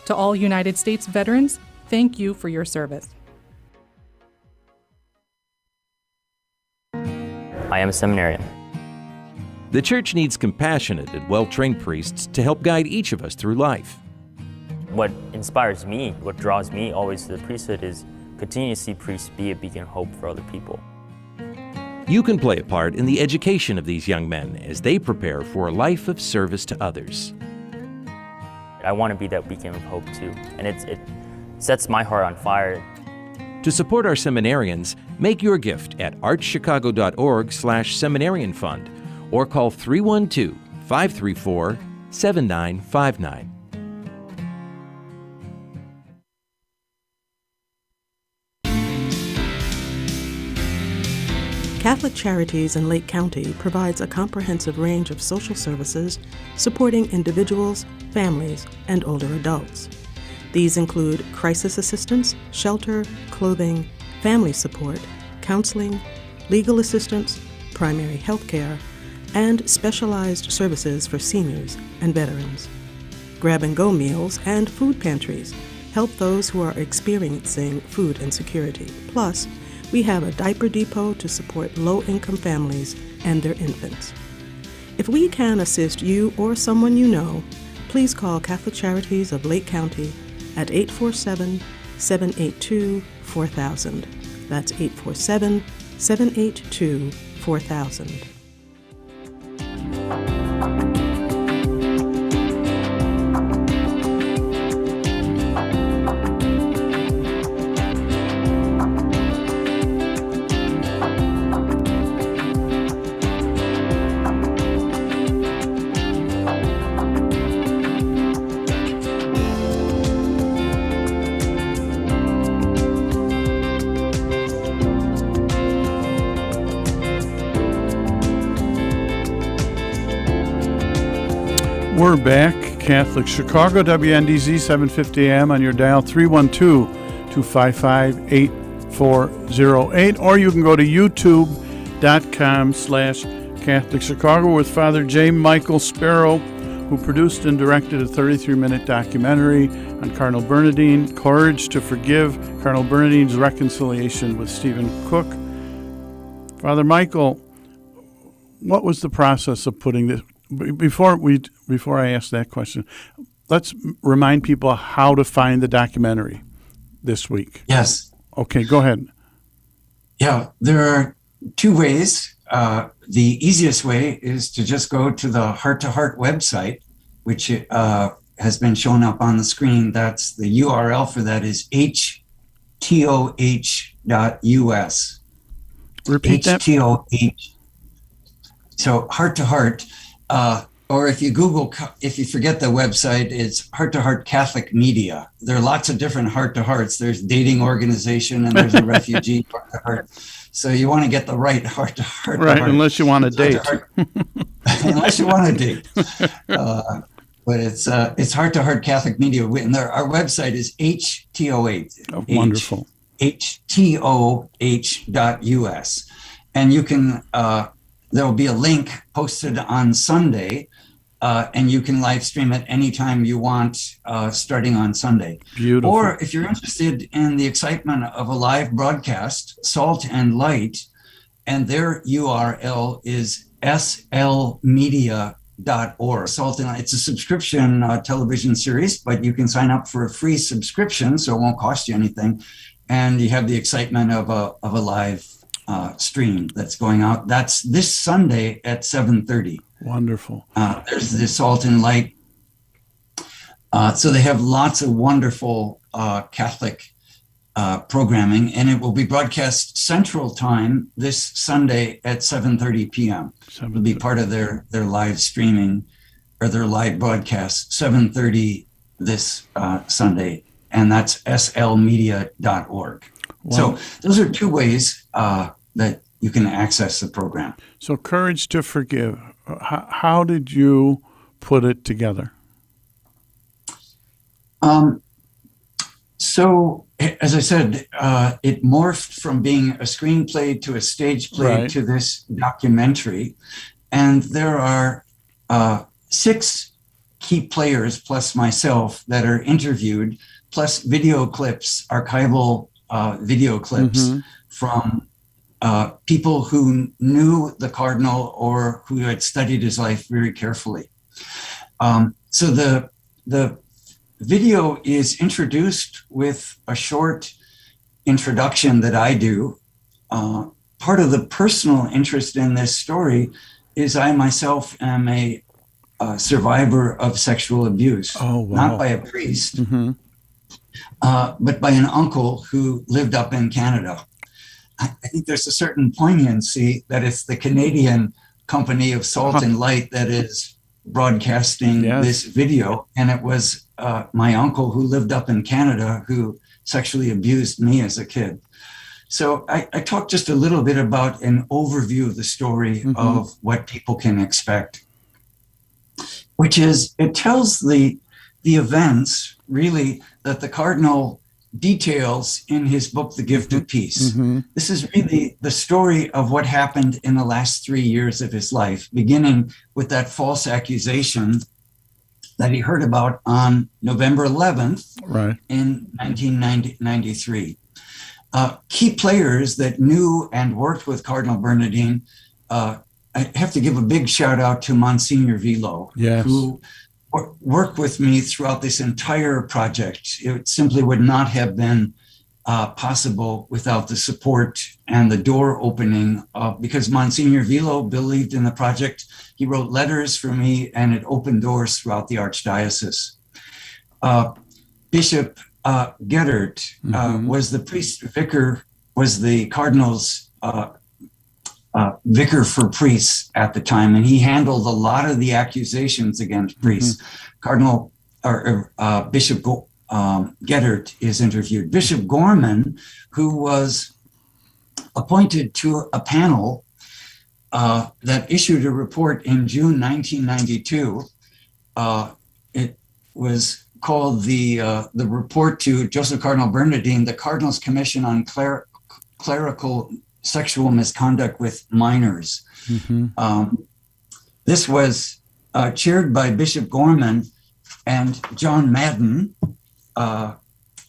Speaker 4: To all United States veterans, thank you for your service.
Speaker 13: I am a seminarian.
Speaker 7: The Church needs compassionate and well-trained priests to help guide each of us through life.
Speaker 13: What inspires me, what draws me always to the priesthood is continue to see priests be a beacon of hope for other people.
Speaker 7: You can play a part in the education of these young men as they prepare for a life of service to others.
Speaker 13: I want to be that beacon of hope too, and it sets my heart on fire.
Speaker 7: To support our seminarians, make your gift at archchicago.org/seminarian fund or call 312-534-7959.
Speaker 14: Catholic Charities in Lake County provides a comprehensive range of social services supporting individuals, families, and older adults. These include crisis assistance, shelter, clothing, family support, counseling, legal assistance, primary health care, and specialized services for seniors and veterans. Grab-and-go meals and food pantries help those who are experiencing food insecurity. Plus, we have a diaper depot to support low-income families and their infants. If we can assist you or someone you know, please call Catholic Charities of Lake County at 847-782-4000. That's 847-782-4000.
Speaker 2: We're back. Catholic Chicago, WNDZ 750 AM on your dial, 312-255-8408, or you can go to youtube.com/Catholic Chicago with Father J. Michael Sparough, who produced and directed a 33-minute documentary on Cardinal Bernardin, Courage to Forgive, Cardinal Bernardin's reconciliation with Stephen Cook. Father Michael, what was the process of putting this? Before I ask that question, let's remind people how to find the documentary this week.
Speaker 12: Yes.
Speaker 2: Okay, go ahead.
Speaker 12: Yeah, there are two ways. The easiest way is to just go to the Heart to Heart website, which has been shown up on the screen. That's the URL for that is htoh.us.
Speaker 2: Repeat that.
Speaker 12: HTOH. So Heart to Heart. or if you Google, if you forget the website, it's Heart to Heart Catholic Media. There are lots of different heart to hearts. There's dating organization and there's a refugee heart to heart. So you want to get the right heart to heart.
Speaker 2: Right, unless you want to date.
Speaker 12: Unless you want to date. But it's Heart to Heart Catholic Media. And our website is HTOH.
Speaker 2: Oh, wonderful.
Speaker 12: HTOH.us. And you can, there will be a link posted on Sunday, and you can live stream it anytime you want, starting on Sunday.
Speaker 2: Beautiful.
Speaker 12: Or if you're interested in the excitement of a live broadcast, Salt and Light, and their URL is slmedia.org. Salt and Light, it's a subscription television series, but you can sign up for a free subscription, so it won't cost you anything. And you have the excitement of a live stream that's going out. That's this Sunday at 7:30.
Speaker 2: Wonderful.
Speaker 12: There's the Salt and Light. So they have lots of wonderful Catholic programming, and it will be broadcast Central Time this Sunday at 7:30 p.m. It'll be part of their live streaming or their live broadcast, 7:30 this Sunday, and that's slmedia.org. Wow. So those are two ways that you can access the program.
Speaker 2: So Courage to Forgive, how did you put it together?
Speaker 12: So, as I said, it morphed from being a screenplay to a stage play to this documentary. And there are 6 key players plus myself that are interviewed, plus video clips, archival video clips from people who knew the Cardinal or who had studied his life very carefully. So the video is introduced with a short introduction that I do. Part of the personal interest in this story is I myself am a survivor of sexual abuse, not by a priest, but by an uncle who lived up in Canada. I think there's a certain poignancy that it's the Canadian company of Salt and Light that is broadcasting this video. And it was my uncle who lived up in Canada who sexually abused me as a kid. So I talked just a little bit about an overview of the story of what people can expect, which is it tells the events really that the Cardinal details in his book, The Gift of Peace. This is really the story of what happened in the last 3 years of his life, beginning with that false accusation that he heard about on November 11th in 1993. Key players that knew and worked with Cardinal Bernardin, I have to give a big shout out to Monsignor Vilo, who worked with me throughout this entire project. It simply would not have been possible without the support and the door opening, because Monsignor Vilo believed in the project. He wrote letters for me, and it opened doors throughout the Archdiocese. Bishop Geddert was the priest vicar, was the Cardinal's vicar for priests at the time, and he handled a lot of the accusations against priests. Cardinal or Bishop Geddert is interviewed. Bishop Gorman, who was appointed to a panel that issued a report in June 1992. It was called the report to Joseph Cardinal Bernardin, the Cardinal's Commission on Clerical Sexual Misconduct with Minors. This was chaired by Bishop Gorman and John Madden,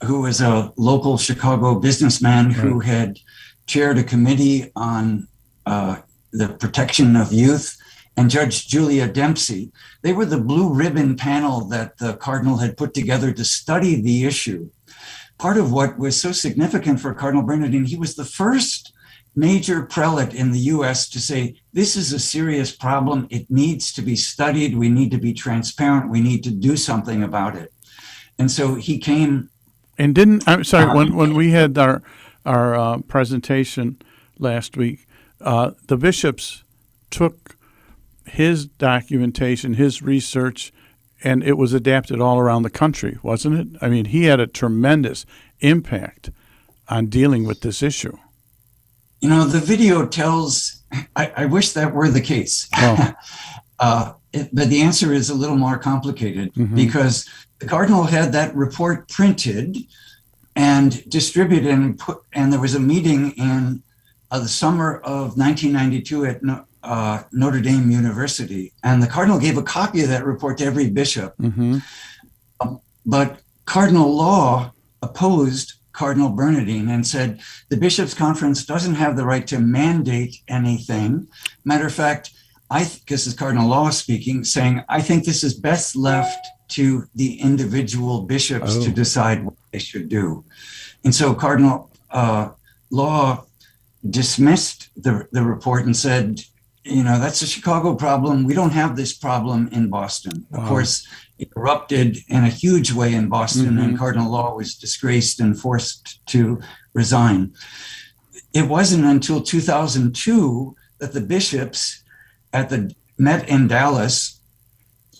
Speaker 12: who was a local Chicago businessman who had chaired a committee on the protection of youth, and Judge Julia Dempsey. They were the blue ribbon panel that the Cardinal had put together to study the issue. Part of what was so significant for Cardinal Bernardin, he was the first major prelate in the US to say, this is a serious problem. It needs to be studied. We need to be transparent. We need to do something about it. And so he came. And
Speaker 2: I'm sorry, when we had our presentation last week, the bishops took his documentation, his research, and it was adapted all around the country, wasn't it? I mean, he had a tremendous impact on dealing with this issue.
Speaker 12: You know, the video tells, I wish that were the case.
Speaker 2: Oh.
Speaker 12: But the answer is a little more complicated because the Cardinal had that report printed and distributed and there was a meeting in the summer of 1992 at Notre Dame University. And the Cardinal gave a copy of that report to every bishop. But Cardinal Law opposed Cardinal Bernardin and said, the Bishops' Conference doesn't have the right to mandate anything. Matter of fact, this is Cardinal Law speaking, saying, I think this is best left to the individual bishops to decide what they should do. And so Cardinal Law dismissed the report and said, you know, that's a Chicago problem. We don't have this problem in Boston. Of course, it erupted in a huge way in Boston, and Cardinal Law was disgraced and forced to resign. It wasn't until 2002 that the bishops met in Dallas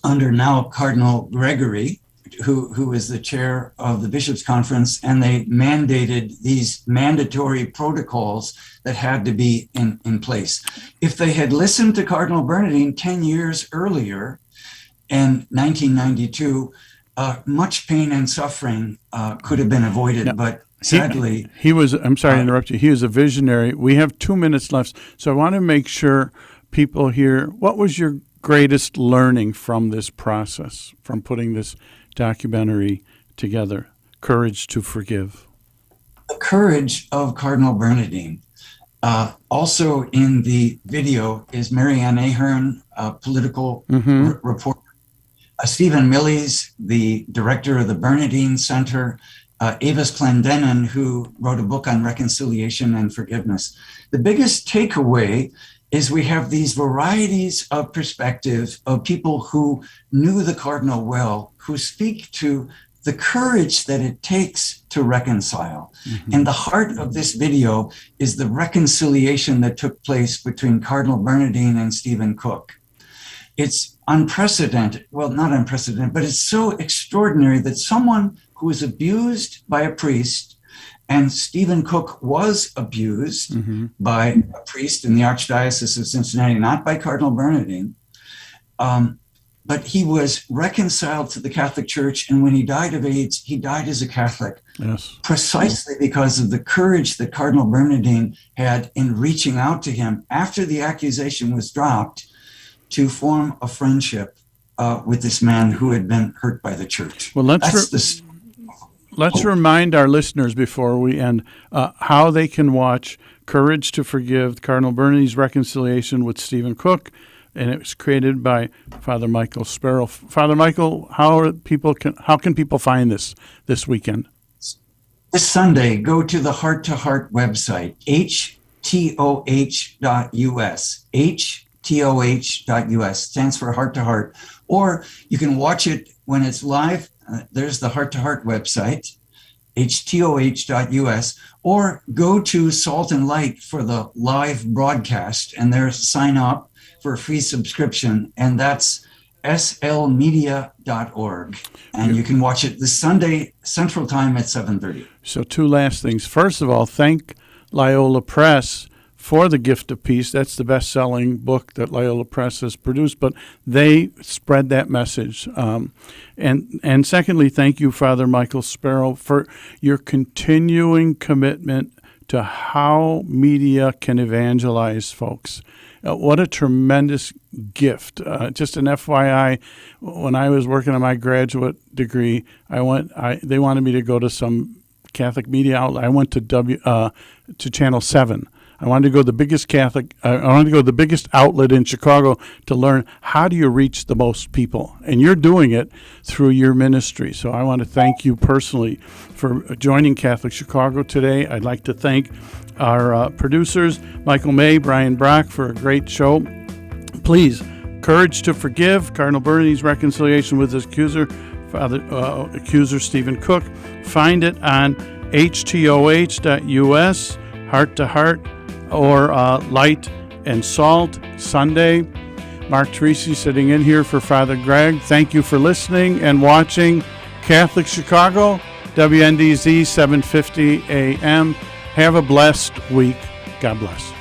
Speaker 12: under now Cardinal Gregory, who is the chair of the Bishops' Conference, and they mandated these mandatory protocols that had to be in place. If they had listened to Cardinal Bernardin 10 years earlier, in 1992, much pain and suffering could have been avoided, but sadly...
Speaker 2: He was, I'm sorry to interrupt you, he was a visionary. We have 2 minutes left, so I want to make sure people hear, what was your greatest learning from this process, from putting this documentary together, Courage to Forgive?
Speaker 12: The courage of Cardinal Bernardin. Also in the video is Marianne Ahern, a political reporter. Stephen Millies, the director of the Bernardin Center, Avis Clendenin, who wrote a book on reconciliation and forgiveness. The biggest takeaway is we have these varieties of perspective of people who knew the Cardinal well, who speak to the courage that it takes to reconcile. And the heart of this video is the reconciliation that took place between Cardinal Bernardin and Stephen Cook. It's unprecedented, well, not unprecedented, but it's so extraordinary that someone who was abused by a priest, and Stephen Cook was abused by a priest in the Archdiocese of Cincinnati, not by Cardinal Bernardin, but he was reconciled to the Catholic Church, and when he died of AIDS, he died as a Catholic, precisely because of the courage that Cardinal Bernardin had in reaching out to him after the accusation was dropped to form a friendship with this man who had been hurt by the Church.
Speaker 2: Well, let's remind our listeners before we end how they can watch Courage to Forgive, Cardinal Bernardin's reconciliation with Stephen Cook, and it was created by Father Michael Sparough. Father Michael, how can people find this weekend?
Speaker 12: This Sunday, go to the Heart to Heart website, htoh.us. htoh.us stands for Heart to Heart. Or you can watch it when it's live. There's the Heart to Heart website, htoh.us, or go to Salt and Light for the live broadcast, and there's sign up for a free subscription, and that's slmedia.org. And you can watch it this Sunday, Central Time at 7:30.
Speaker 2: So 2 last things. First of all, thank Loyola Press for The Gift of Peace. That's the best-selling book that Loyola Press has produced, but they spread that message. And secondly, thank you, Father Michael Sparough, for your continuing commitment to how media can evangelize folks. What a tremendous gift. Just an FYI, when I was working on my graduate degree, they wanted me to go to some Catholic media outlet. I went to Channel 7. I wanted to go to the biggest the biggest outlet in Chicago to learn how do you reach the most people. And you're doing it through your ministry. So I want to thank you personally for joining Catholic Chicago today. I'd like to thank our producers, Michael May, Brian Brock, for a great show. Please, Courage to Forgive, Cardinal Bernardin's reconciliation with his accuser, accuser Stephen Cook. Find it on htoh.us, Heart to Heart, or Light and Salt Sunday. Mark Teresi sitting in here for Father Greg. Thank you for listening and watching Catholic Chicago, WNDZ 750 AM. Have a blessed week. God bless.